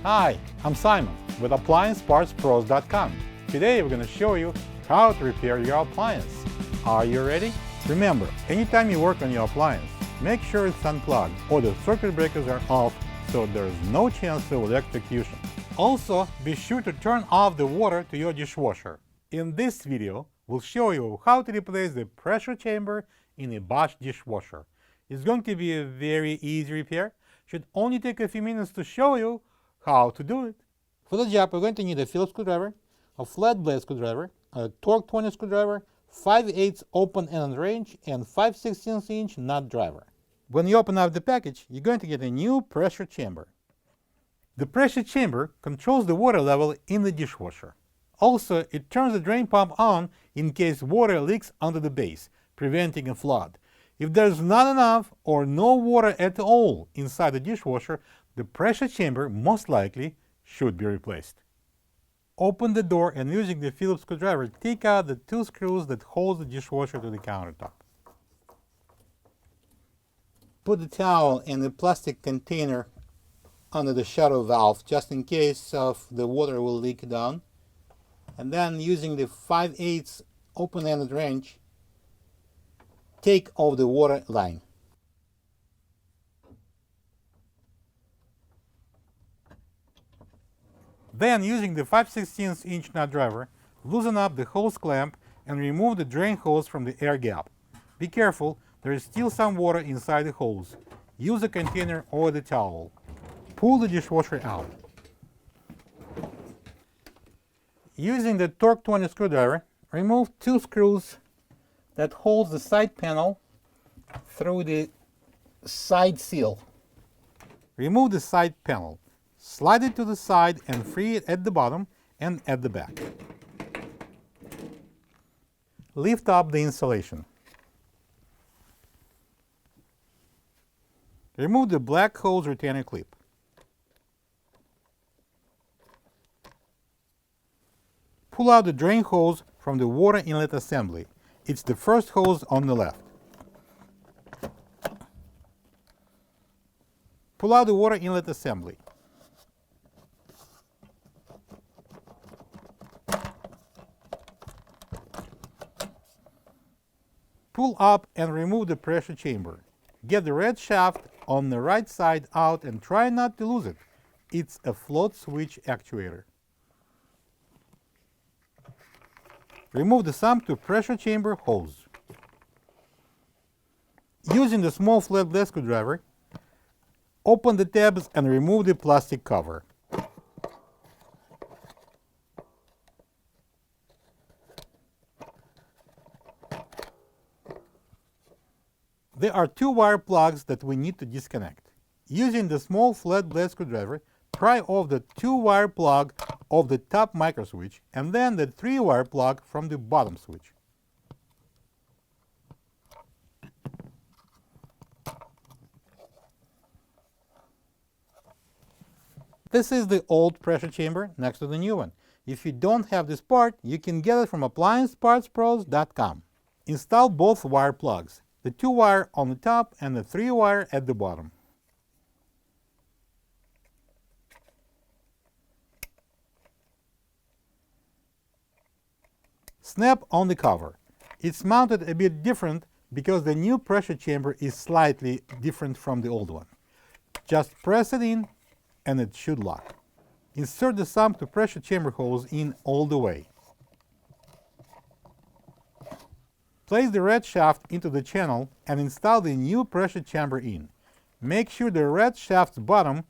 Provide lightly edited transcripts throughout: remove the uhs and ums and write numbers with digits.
Hi, I'm Simon with AppliancePartsPros.com. Today we're going to show you how to repair your appliance. Are you ready? Remember, anytime you work on your appliance, make sure it's unplugged or the circuit breakers are off so there is no chance of electrocution. Also, be sure to turn off the water to your dishwasher. In this video, we'll show you how to replace the pressure chamber in a Bosch dishwasher. It's going to be a very easy repair. Should only take a few minutes to show you how to do it. For the job, we're going to need a Phillips screwdriver, a flat blade screwdriver, a Torx 20 screwdriver, 5/8 open-ended wrench, and 5/16 inch nut driver. When you open up the package, you're going to get a new pressure chamber. The pressure chamber controls the water level in the dishwasher. Also, it turns the drain pump on in case water leaks under the base, preventing a flood. If there's not enough or no water at all inside the dishwasher, the pressure chamber most likely should be replaced. Open the door and using the Phillips screwdriver, take out the two screws that hold the dishwasher to the countertop. Put the towel in the plastic container under the shower valve just in case of the water will leak down. And then using the 5/8 open-ended wrench, take off the water line. Then, using the 5/16 inch nut driver, loosen up the hose clamp and remove the drain hose from the air gap. Be careful, there is still some water inside the hose. Use a container or the towel. Pull the dishwasher out. Using the Torx 20 screwdriver, remove two screws that holds the side panel through the side seal. Remove the side panel. Slide it to the side and free it at the bottom and at the back. Lift up the insulation. Remove the black hose retainer clip. Pull out the drain hose from the water inlet assembly. It's the first hose on the left. Pull out the water inlet assembly. Pull up and remove the pressure chamber. Get the red shaft on the right side out and try not to lose it. It's a float switch actuator. Remove the sump to pressure chamber hose. Using the small flat blade screwdriver, open the tabs and remove the plastic cover. There are two wire plugs that we need to disconnect. Using the small flat blade screwdriver, pry off the 2-wire plug of the top micro switch and then the 3-wire plug from the bottom switch. This is the old pressure chamber next to the new one. If you don't have this part, you can get it from AppliancePartsPros.com. Install both wire plugs, the 2-wire on the top and the 3-wire at the bottom. Snap on the cover. It's mounted a bit different because the new pressure chamber is slightly different from the old one. Just press it in and it should lock. Insert the sump to pressure chamber hose in all the way. Place the red shaft into the channel and install the new pressure chamber in. Make sure the red shaft's bottom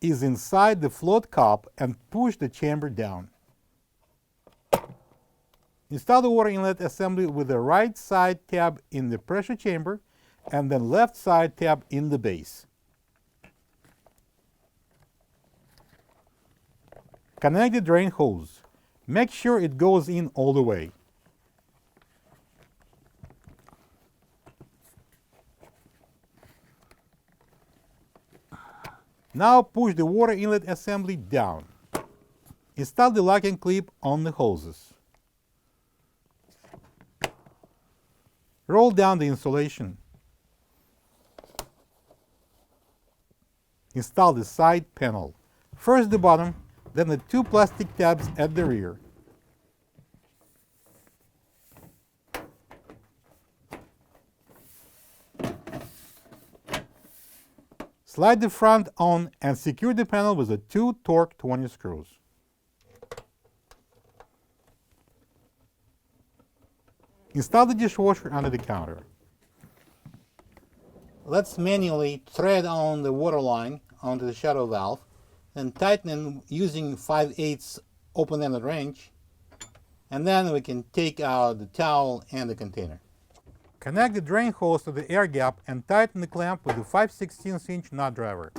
is inside the float cup and push the chamber down. Install the water inlet assembly with the right side tab in the pressure chamber and then left side tab in the base. Connect the drain hose. Make sure it goes in all the way. Now push the water inlet assembly down. Install the locking clip on the hoses. Roll down the insulation. Install the side panel. First the bottom, then the two plastic tabs at the rear. Slide the front on and secure the panel with the two Torx 20 screws. Install the dishwasher under the counter. Let's manually thread on the water line onto the shadow valve and tighten using 5/8 open-ended wrench, and then we can take out the towel and the container. Connect the drain hose to the air gap and tighten the clamp with the 5/16" nut driver.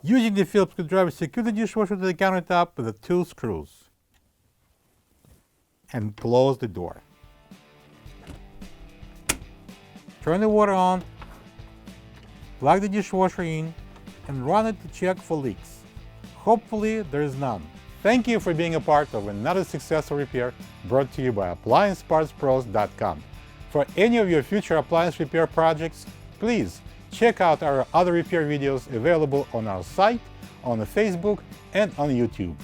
Using the Phillips screwdriver, secure the dishwasher to the countertop with the two screws and close the door. Turn the water on, plug the dishwasher in, and run it to check for leaks. Hopefully there is none. Thank you for being a part of another successful repair brought to you by AppliancePartsPros.com. For any of your future appliance repair projects, please check out our other repair videos available on our site, on Facebook, and on YouTube.